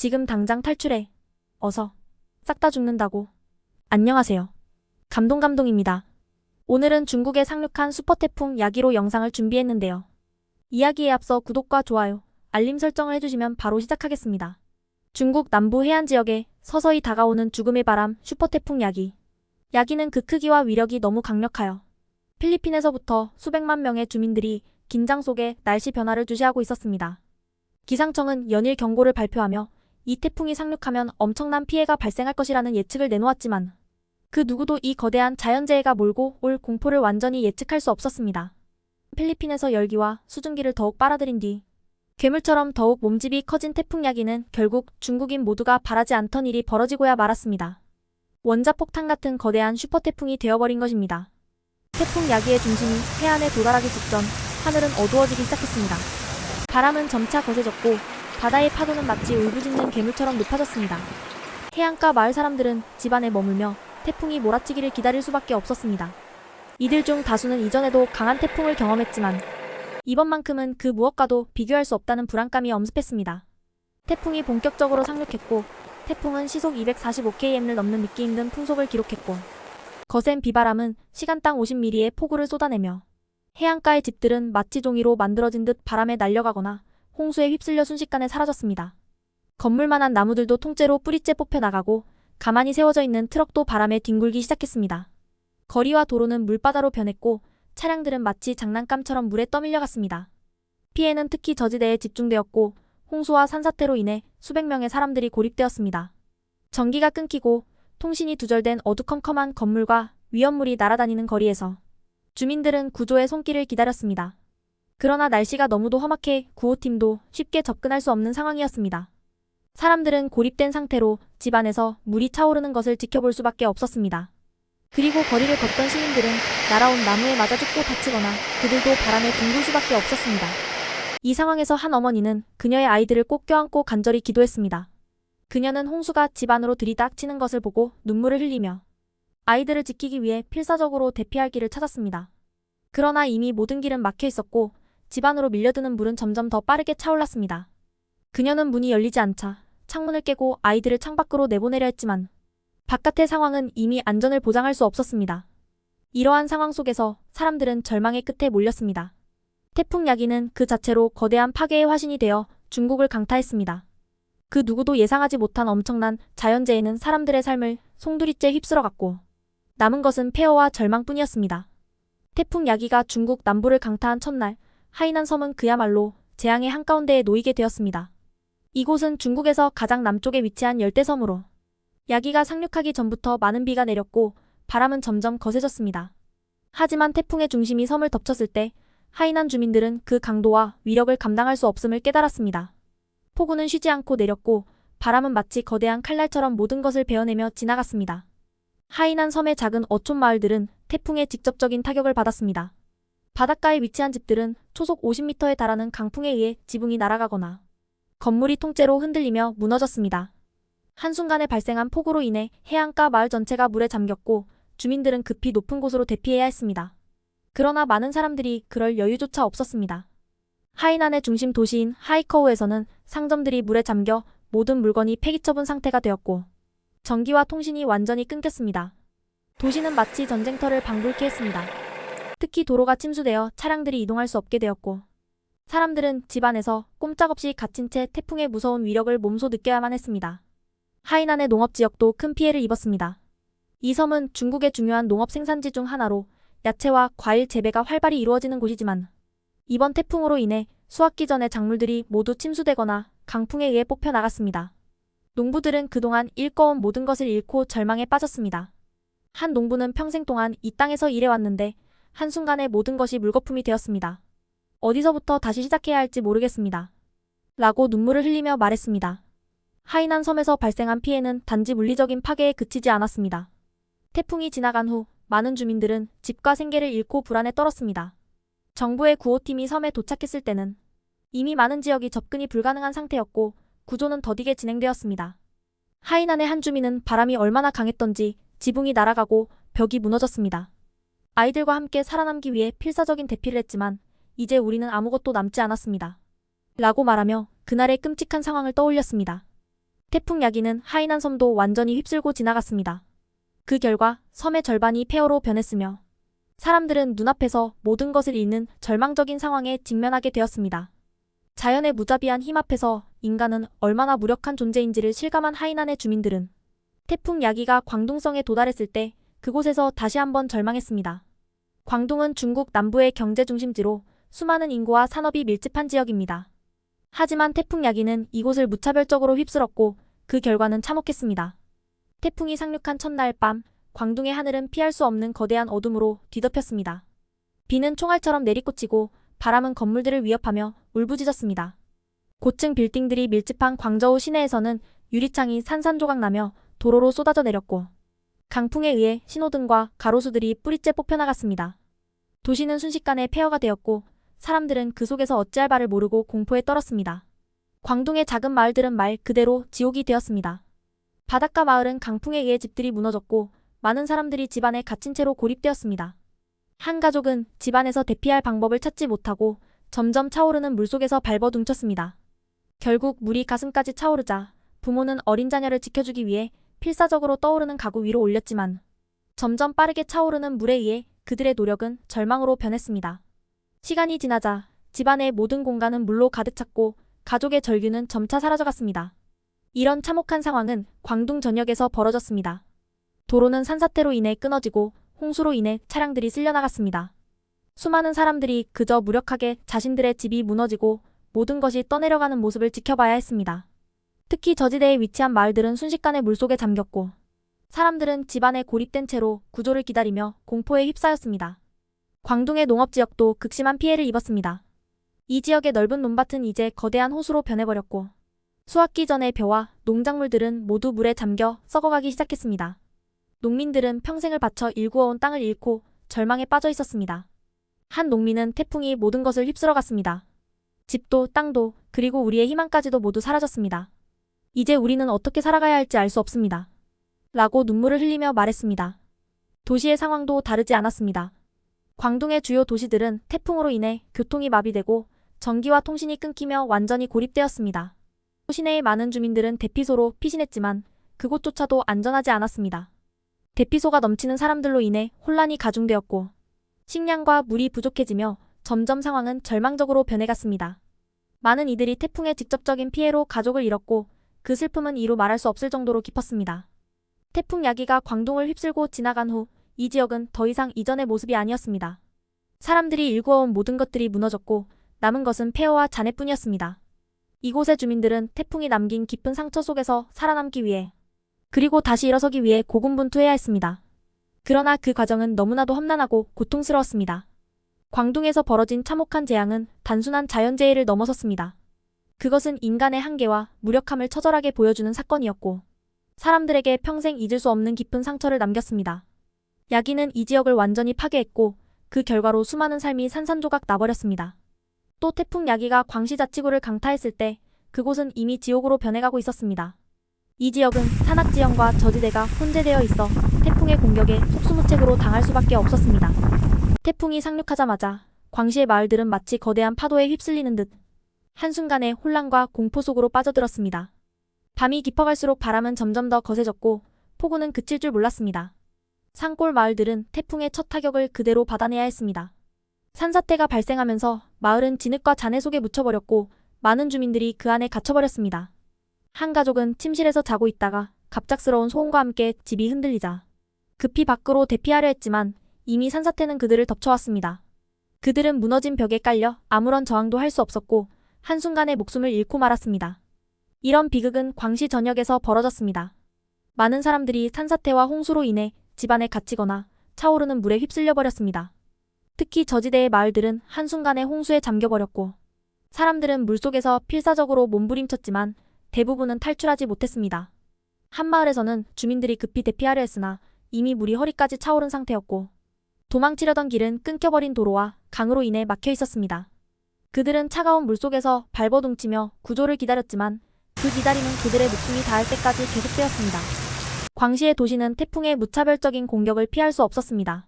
지금 당장 탈출해. 어서. 싹 다 죽는다고. 안녕하세요. 감동입니다. 오늘은 중국에 상륙한 슈퍼태풍 야기로 영상을 준비했는데요. 이야기에 앞서 구독과 좋아요, 알림 설정을 해주시면 바로 시작하겠습니다. 중국 남부 해안 지역에 서서히 다가오는 죽음의 바람 슈퍼태풍 야기. 야기는 그 크기와 위력이 너무 강력하여 필리핀에서부터 수백만 명의 주민들이 긴장 속에 날씨 변화를 주시하고 있었습니다. 기상청은 연일 경고를 발표하며 이 태풍이 상륙하면 엄청난 피해가 발생할 것이라는 예측을 내놓았지만 그 누구도 이 거대한 자연재해가 몰고 올 공포를 완전히 예측할 수 없었습니다. 필리핀에서 열기와 수증기를 더욱 빨아들인 뒤 괴물처럼 더욱 몸집이 커진 태풍 야기는 결국 중국인 모두가 바라지 않던 일이 벌어지고야 말았습니다. 원자폭탄 같은 거대한 슈퍼태풍이 되어버린 것입니다. 태풍 야기의 중심이 해안에 도달하기 직전 하늘은 어두워지기 시작했습니다. 바람은 점차 거세졌고 바다의 파도는 마치 울부짖는 괴물처럼 높아졌습니다. 해안가 마을 사람들은 집안에 머물며 태풍이 몰아치기를 기다릴 수밖에 없었습니다. 이들 중 다수는 이전에도 강한 태풍을 경험했지만 이번만큼은 그 무엇과도 비교할 수 없다는 불안감이 엄습했습니다. 태풍이 본격적으로 상륙했고 태풍은 시속 245km를 넘는 믿기 힘든 풍속을 기록했고 거센 비바람은 시간당 50mm의 폭우를 쏟아내며 해안가의 집들은 마치 종이로 만들어진 듯 바람에 날려가거나 홍수에 휩쓸려 순식간에 사라졌습니다. 건물만한 나무들도 통째로 뿌리째 뽑혀나가고 가만히 세워져 있는 트럭도 바람에 뒹굴기 시작했습니다. 거리와 도로는 물바다로 변했고 차량들은 마치 장난감처럼 물에 떠밀려갔습니다. 피해는 특히 저지대에 집중되었고 홍수와 산사태로 인해 수백 명의 사람들이 고립되었습니다. 전기가 끊기고 통신이 두절된 어두컴컴한 건물과 위험물이 날아다니는 거리에서 주민들은 구조의 손길을 기다렸습니다. 그러나 날씨가 너무도 험악해 구호팀도 쉽게 접근할 수 없는 상황이었습니다. 사람들은 고립된 상태로 집 안에서 물이 차오르는 것을 지켜볼 수밖에 없었습니다. 그리고 거리를 걷던 시민들은 날아온 나무에 맞아 죽고 다치거나 그들도 바람에 둥글 수밖에 없었습니다. 이 상황에서 한 어머니는 그녀의 아이들을 꼭 껴안고 간절히 기도했습니다. 그녀는 홍수가 집 안으로 들이닥치는 것을 보고 눈물을 흘리며 아이들을 지키기 위해 필사적으로 대피할 길을 찾았습니다. 그러나 이미 모든 길은 막혀 있었고 집 안으로 밀려드는 물은 점점 더 빠르게 차올랐습니다. 그녀는 문이 열리지 않자 창문을 깨고 아이들을 창밖으로 내보내려 했지만 바깥의 상황은 이미 안전을 보장할 수 없었습니다. 이러한 상황 속에서 사람들은 절망의 끝에 몰렸습니다. 태풍 야기는 그 자체로 거대한 파괴의 화신이 되어 중국을 강타했습니다. 그 누구도 예상하지 못한 엄청난 자연재해는 사람들의 삶을 송두리째 휩쓸어갔고 남은 것은 폐허와 절망뿐이었습니다. 태풍 야기가 중국 남부를 강타한 첫날 하이난 섬은 그야말로 재앙의 한가운데에 놓이게 되었습니다. 이곳은 중국에서 가장 남쪽에 위치한 열대섬으로 야기가 상륙하기 전부터 많은 비가 내렸고 바람은 점점 거세졌습니다. 하지만 태풍의 중심이 섬을 덮쳤을 때 하이난 주민들은 그 강도와 위력을 감당할 수 없음을 깨달았습니다. 폭우는 쉬지 않고 내렸고 바람은 마치 거대한 칼날처럼 모든 것을 베어내며 지나갔습니다. 하이난 섬의 작은 어촌 마을들은 태풍의 직접적인 타격을 받았습니다. 바닷가에 위치한 집들은 초속 50m에 달하는 강풍에 의해 지붕이 날아가거나 건물이 통째로 흔들리며 무너졌습니다. 한순간에 발생한 폭우로 인해 해안가 마을 전체가 물에 잠겼고 주민들은 급히 높은 곳으로 대피해야 했습니다. 그러나 많은 사람들이 그럴 여유조차 없었습니다. 하이난의 중심 도시인 하이커우에서는 상점들이 물에 잠겨 모든 물건이 폐기처분 상태가 되었고 전기와 통신이 완전히 끊겼습니다. 도시는 마치 전쟁터를 방불케 했습니다. 특히 도로가 침수되어 차량들이 이동할 수 없게 되었고 사람들은 집 안에서 꼼짝없이 갇힌 채 태풍의 무서운 위력을 몸소 느껴야만 했습니다. 하이난의 농업지역도 큰 피해를 입었습니다. 이 섬은 중국의 중요한 농업 생산지 중 하나로 야채와 과일 재배가 활발히 이루어지는 곳이지만 이번 태풍으로 인해 수확기 전의 작물들이 모두 침수되거나 강풍에 의해 뽑혀 나갔습니다. 농부들은 그동안 일궈온 모든 것을 잃고 절망에 빠졌습니다. 한 농부는 평생 동안 이 땅에서 일해왔는데 한순간에 모든 것이 물거품이 되었습니다. 어디서부터 다시 시작해야 할지 모르겠습니다. 라고 눈물을 흘리며 말했습니다. 하이난 섬에서 발생한 피해는 단지 물리적인 파괴에 그치지 않았습니다. 태풍이 지나간 후 많은 주민들은 집과 생계를 잃고 불안에 떨었습니다. 정부의 구호팀이 섬에 도착했을 때는 이미 많은 지역이 접근이 불가능한 상태였고 구조는 더디게 진행되었습니다. 하이난의 한 주민은 바람이 얼마나 강했던지 지붕이 날아가고 벽이 무너졌습니다. 아이들과 함께 살아남기 위해 필사적인 대피를 했지만 이제 우리는 아무것도 남지 않았습니다. 라고 말하며 그날의 끔찍한 상황을 떠올렸습니다. 태풍 야기는 하이난 섬도 완전히 휩쓸고 지나갔습니다. 그 결과 섬의 절반이 폐허로 변했으며 사람들은 눈앞에서 모든 것을 잃는 절망적인 상황에 직면하게 되었습니다. 자연의 무자비한 힘 앞에서 인간은 얼마나 무력한 존재인지를 실감한 하이난의 주민들은 태풍 야기가 광둥성에 도달했을 때 그곳에서 다시 한번 절망했습니다. 광둥은 중국 남부의 경제 중심지로 수많은 인구와 산업이 밀집한 지역입니다. 하지만 태풍 야기는 이곳을 무차별적으로 휩쓸었고 그 결과는 참혹했습니다. 태풍이 상륙한 첫날 밤, 광둥의 하늘은 피할 수 없는 거대한 어둠으로 뒤덮였습니다. 비는 총알처럼 내리꽂히고 바람은 건물들을 위협하며 울부짖었습니다. 고층 빌딩들이 밀집한 광저우 시내에서는 유리창이 산산조각나며 도로로 쏟아져 내렸고 강풍에 의해 신호등과 가로수들이 뿌리째 뽑혀나갔습니다. 도시는 순식간에 폐허가 되었고 사람들은 그 속에서 어찌할 바를 모르고 공포에 떨었습니다. 광둥의 작은 마을들은 말 그대로 지옥이 되었습니다. 바닷가 마을은 강풍에 의해 집들이 무너졌고 많은 사람들이 집안에 갇힌 채로 고립되었습니다. 한 가족은 집안에서 대피할 방법을 찾지 못하고 점점 차오르는 물속에서 발버둥쳤습니다. 결국 물이 가슴까지 차오르자 부모는 어린 자녀를 지켜주기 위해 필사적으로 떠오르는 가구 위로 올렸지만 점점 빠르게 차오르는 물에 의해 그들의 노력은 절망으로 변했습니다. 시간이 지나자 집안의 모든 공간은 물로 가득 찼고 가족의 절규는 점차 사라져갔습니다. 이런 참혹한 상황은 광둥 전역에서 벌어졌습니다. 도로는 산사태로 인해 끊어지고 홍수로 인해 차량들이 쓸려나갔습니다. 수많은 사람들이 그저 무력하게 자신들의 집이 무너지고 모든 것이 떠내려가는 모습을 지켜봐야 했습니다. 특히 저지대에 위치한 마을들은 순식간에 물속에 잠겼고 사람들은 집안에 고립된 채로 구조를 기다리며 공포에 휩싸였습니다. 광둥의 농업지역도 극심한 피해를 입었습니다. 이 지역의 넓은 논밭은 이제 거대한 호수로 변해버렸고 수확기 전의 벼와 농작물들은 모두 물에 잠겨 썩어가기 시작했습니다. 농민들은 평생을 바쳐 일구어온 땅을 잃고 절망에 빠져 있었습니다. 한 농민은 태풍이 모든 것을 휩쓸어갔습니다. 집도 땅도 그리고 우리의 희망까지도 모두 사라졌습니다. 이제 우리는 어떻게 살아가야 할지 알 수 없습니다. 라고 눈물을 흘리며 말했습니다. 도시의 상황도 다르지 않았습니다. 광둥의 주요 도시들은 태풍으로 인해 교통이 마비되고 전기와 통신이 끊기며 완전히 고립되었습니다. 시내의 많은 주민들은 대피소로 피신했지만 그곳조차도 안전하지 않았습니다. 대피소가 넘치는 사람들로 인해 혼란이 가중되었고 식량과 물이 부족해지며 점점 상황은 절망적으로 변해갔습니다. 많은 이들이 태풍의 직접적인 피해로 가족을 잃었고 그 슬픔은 이루 말할 수 없을 정도로 깊었습니다. 태풍 야기가 광둥을 휩쓸고 지나간 후 이 지역은 더 이상 이전의 모습이 아니었습니다. 사람들이 일구어온 모든 것들이 무너졌고 남은 것은 폐허와 잔해뿐이었습니다. 이곳의 주민들은 태풍이 남긴 깊은 상처 속에서 살아남기 위해 그리고 다시 일어서기 위해 고군분투해야 했습니다. 그러나 그 과정은 너무나도 험난하고 고통스러웠습니다. 광둥에서 벌어진 참혹한 재앙은 단순한 자연재해를 넘어섰습니다. 그것은 인간의 한계와 무력함을 처절하게 보여주는 사건이었고 사람들에게 평생 잊을 수 없는 깊은 상처를 남겼습니다. 야기는 이 지역을 완전히 파괴했고 그 결과로 수많은 삶이 산산조각 나버렸습니다. 또 태풍 야기가 광시자치구를 강타했을 때 그곳은 이미 지옥으로 변해가고 있었습니다. 이 지역은 산악지형과 저지대가 혼재되어 있어 태풍의 공격에 속수무책으로 당할 수밖에 없었습니다. 태풍이 상륙하자마자 광시의 마을들은 마치 거대한 파도에 휩쓸리는 듯 한순간에 혼란과 공포 속으로 빠져들었습니다. 밤이 깊어갈수록 바람은 점점 더 거세졌고 폭우는 그칠 줄 몰랐습니다. 산골 마을들은 태풍의 첫 타격을 그대로 받아내야 했습니다. 산사태가 발생하면서 마을은 진흙과 잔해 속에 묻혀버렸고 많은 주민들이 그 안에 갇혀버렸습니다. 한 가족은 침실에서 자고 있다가 갑작스러운 소음과 함께 집이 흔들리자 급히 밖으로 대피하려 했지만 이미 산사태는 그들을 덮쳐왔습니다. 그들은 무너진 벽에 깔려 아무런 저항도 할 수 없었고 한순간에 목숨을 잃고 말았습니다. 이런 비극은 광시 전역에서 벌어졌습니다. 많은 사람들이 산사태와 홍수로 인해 집안에 갇히거나 차오르는 물에 휩쓸려 버렸습니다. 특히 저지대의 마을들은 한순간에 홍수에 잠겨버렸고 사람들은 물속에서 필사적으로 몸부림쳤지만 대부분은 탈출하지 못했습니다. 한 마을에서는 주민들이 급히 대피하려 했으나 이미 물이 허리까지 차오른 상태였고 도망치려던 길은 끊겨버린 도로와 강으로 인해 막혀 있었습니다. 그들은 차가운 물속에서 발버둥치며 구조를 기다렸지만 그 기다림은 그들의 목숨이 닿을 때까지 계속되었습니다. 광시의 도시는 태풍의 무차별적인 공격을 피할 수 없었습니다.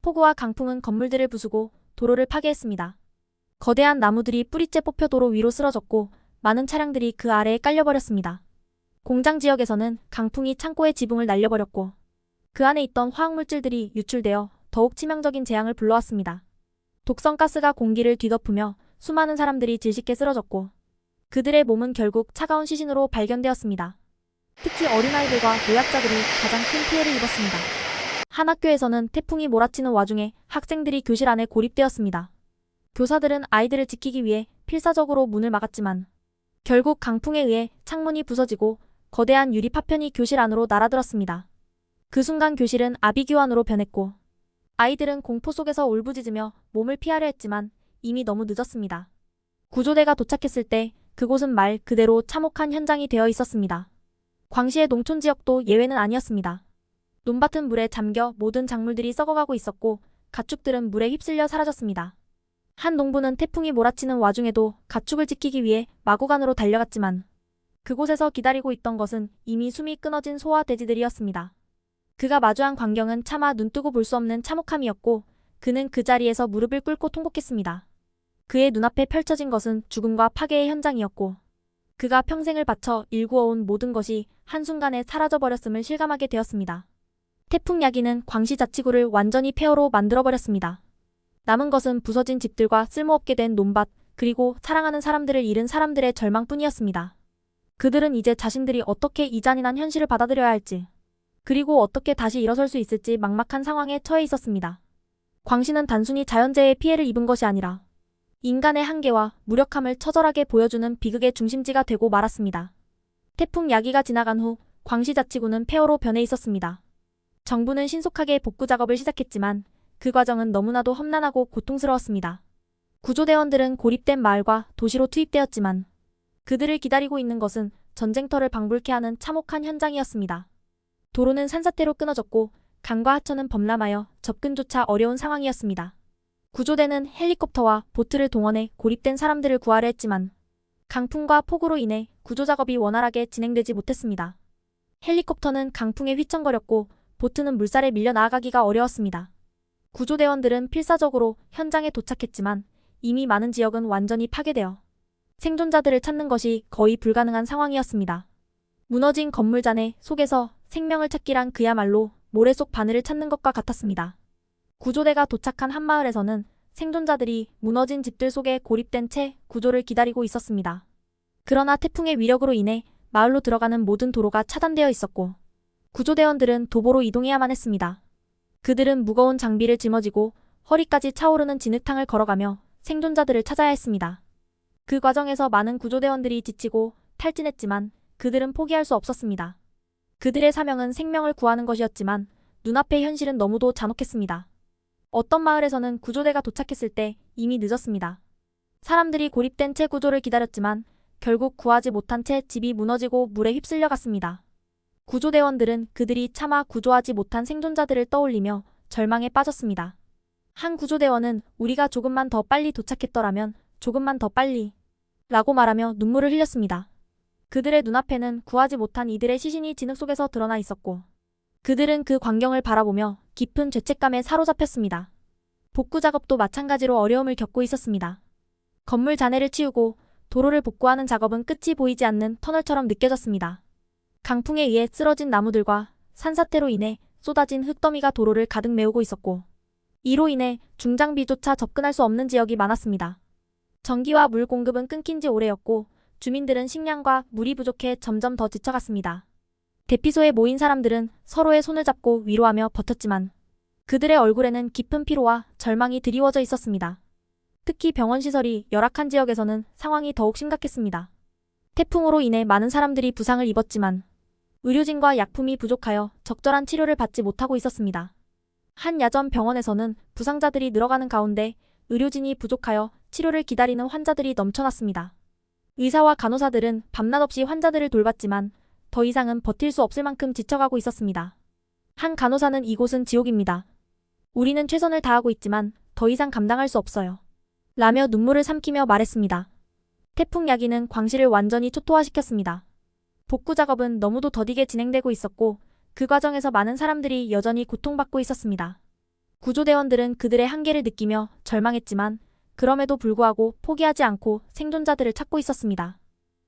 폭우와 강풍은 건물들을 부수고 도로를 파괴했습니다. 거대한 나무들이 뿌리째 뽑혀 도로 위로 쓰러졌고 많은 차량들이 그 아래에 깔려버렸습니다. 공장 지역에서는 강풍이 창고의 지붕을 날려버렸고 그 안에 있던 화학물질들이 유출되어 더욱 치명적인 재앙을 불러왔습니다. 독성 가스가 공기를 뒤덮으며 수많은 사람들이 질식해 쓰러졌고 그들의 몸은 결국 차가운 시신으로 발견되었습니다. 특히 어린아이들과 노약자들이 가장 큰 피해를 입었습니다. 한 학교에서는 태풍이 몰아치는 와중에 학생들이 교실 안에 고립되었습니다. 교사들은 아이들을 지키기 위해 필사적으로 문을 막았지만 결국 강풍에 의해 창문이 부서지고 거대한 유리 파편이 교실 안으로 날아들었습니다. 그 순간 교실은 아비규환으로 변했고 아이들은 공포 속에서 울부짖으며 몸을 피하려 했지만 이미 너무 늦었습니다. 구조대가 도착했을 때 그곳은 말 그대로 참혹한 현장이 되어 있었습니다. 광시의 농촌 지역도 예외는 아니었습니다. 논밭은 물에 잠겨 모든 작물들이 썩어가고 있었고 가축들은 물에 휩쓸려 사라졌습니다. 한 농부는 태풍이 몰아치는 와중에도 가축을 지키기 위해 마구간으로 달려갔지만 그곳에서 기다리고 있던 것은 이미 숨이 끊어진 소와 돼지들이었습니다. 그가 마주한 광경은 차마 눈뜨고 볼 수 없는 참혹함이었고 그는 그 자리에서 무릎을 꿇고 통곡했습니다. 그의 눈앞에 펼쳐진 것은 죽음과 파괴의 현장이었고 그가 평생을 바쳐 일구어온 모든 것이 한순간에 사라져버렸음을 실감하게 되었습니다. 태풍 야기는 광시자치구를 완전히 폐허로 만들어버렸습니다. 남은 것은 부서진 집들과 쓸모없게 된 논밭 그리고 사랑하는 사람들을 잃은 사람들의 절망뿐이었습니다. 그들은 이제 자신들이 어떻게 이 잔인한 현실을 받아들여야 할지 그리고 어떻게 다시 일어설 수 있을지 막막한 상황에 처해 있었습니다. 광시는 단순히 자연재해의 피해를 입은 것이 아니라 인간의 한계와 무력함을 처절하게 보여주는 비극의 중심지가 되고 말았습니다. 태풍 야기가 지나간 후 광시자치구는 폐허로 변해 있었습니다. 정부는 신속하게 복구 작업을 시작했지만 그 과정은 너무나도 험난하고 고통스러웠습니다. 구조대원들은 고립된 마을과 도시로 투입되었지만 그들을 기다리고 있는 것은 전쟁터를 방불케 하는 참혹한 현장이었습니다. 도로는 산사태로 끊어졌고 강과 하천은 범람하여 접근조차 어려운 상황이었습니다. 구조대는 헬리콥터와 보트를 동원해 고립된 사람들을 구하려 했지만 강풍과 폭우로 인해 구조작업이 원활하게 진행되지 못했습니다. 헬리콥터는 강풍에 휘청거렸고 보트는 물살에 밀려 나아가기가 어려웠습니다. 구조대원들은 필사적으로 현장에 도착했지만 이미 많은 지역은 완전히 파괴되어 생존자들을 찾는 것이 거의 불가능한 상황이었습니다. 무너진 건물 잔해 속에서 생명을 찾기란 그야말로 모래 속 바늘을 찾는 것과 같았습니다. 구조대가 도착한 한 마을에서는 생존자들이 무너진 집들 속에 고립된 채 구조를 기다리고 있었습니다. 그러나 태풍의 위력으로 인해 마을로 들어가는 모든 도로가 차단되어 있었고 구조대원들은 도보로 이동해야만 했습니다. 그들은 무거운 장비를 짊어지고 허리까지 차오르는 진흙탕을 걸어가며 생존자들을 찾아야 했습니다. 그 과정에서 많은 구조대원들이 지치고 탈진했지만 그들은 포기할 수 없었습니다. 그들의 사명은 생명을 구하는 것이었지만 눈앞의 현실은 너무도 잔혹했습니다. 어떤 마을에서는 구조대가 도착했을 때 이미 늦었습니다. 사람들이 고립된 채 구조를 기다렸지만 결국 구하지 못한 채 집이 무너지고 물에 휩쓸려 갔습니다. 구조대원들은 그들이 차마 구조하지 못한 생존자들을 떠올리며 절망에 빠졌습니다. 한 구조대원은 우리가 조금만 더 빨리 도착했더라면 조금만 더 빨리 라고 말하며 눈물을 흘렸습니다. 그들의 눈앞에는 구하지 못한 이들의 시신이 진흙 속에서 드러나 있었고 그들은 그 광경을 바라보며 깊은 죄책감에 사로잡혔습니다. 복구 작업도 마찬가지로 어려움을 겪고 있었습니다. 건물 잔해를 치우고 도로를 복구하는 작업은 끝이 보이지 않는 터널처럼 느껴졌습니다. 강풍에 의해 쓰러진 나무들과 산사태로 인해 쏟아진 흙더미가 도로를 가득 메우고 있었고 이로 인해 중장비조차 접근할 수 없는 지역이 많았습니다. 전기와 물 공급은 끊긴 지 오래였고 주민들은 식량과 물이 부족해 점점 더 지쳐갔습니다. 대피소에 모인 사람들은 서로의 손을 잡고 위로하며 버텼지만 그들의 얼굴에는 깊은 피로와 절망이 드리워져 있었습니다. 특히 병원 시설이 열악한 지역에서는 상황이 더욱 심각했습니다. 태풍으로 인해 많은 사람들이 부상을 입었지만 의료진과 약품이 부족하여 적절한 치료를 받지 못하고 있었습니다. 한 야전 병원에서는 부상자들이 늘어가는 가운데 의료진이 부족하여 치료를 기다리는 환자들이 넘쳐났습니다. 의사와 간호사들은 밤낮 없이 환자들을 돌봤지만 더 이상은 버틸 수 없을 만큼 지쳐가고 있었습니다. 한 간호사는 이곳은 지옥입니다. 우리는 최선을 다하고 있지만 더 이상 감당할 수 없어요. 라며 눈물을 삼키며 말했습니다. 태풍 야기는 광시를 완전히 초토화시켰습니다. 복구 작업은 너무도 더디게 진행되고 있었고 그 과정에서 많은 사람들이 여전히 고통받고 있었습니다. 구조대원들은 그들의 한계를 느끼며 절망했지만 그럼에도 불구하고 포기하지 않고 생존자들을 찾고 있었습니다.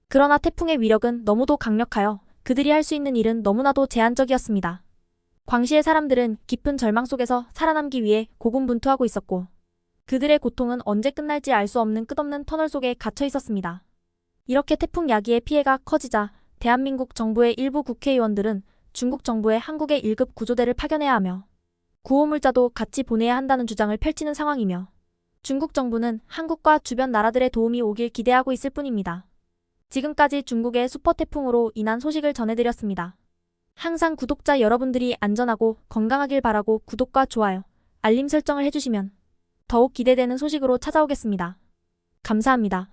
그러나 태풍의 위력은 너무도 강력하여 그들이 할 수 있는 일은 너무나도 제한적이었습니다. 광시의 사람들은 깊은 절망 속에서 살아남기 위해 고군분투하고 있었고 그들의 고통은 언제 끝날지 알 수 없는 끝없는 터널 속에 갇혀 있었습니다. 이렇게 태풍 야기의 피해가 커지자 대한민국 정부의 일부 국회의원들은 중국 정부에 한국의 1급 구조대를 파견해야 하며 구호물자도 같이 보내야 한다는 주장을 펼치는 상황이며 중국 정부는 한국과 주변 나라들의 도움이 오길 기대하고 있을 뿐입니다. 지금까지 중국의 슈퍼태풍으로 인한 소식을 전해드렸습니다. 항상 구독자 여러분들이 안전하고 건강하길 바라고 구독과 좋아요, 알림 설정을 해주시면 더욱 기대되는 소식으로 찾아오겠습니다. 감사합니다.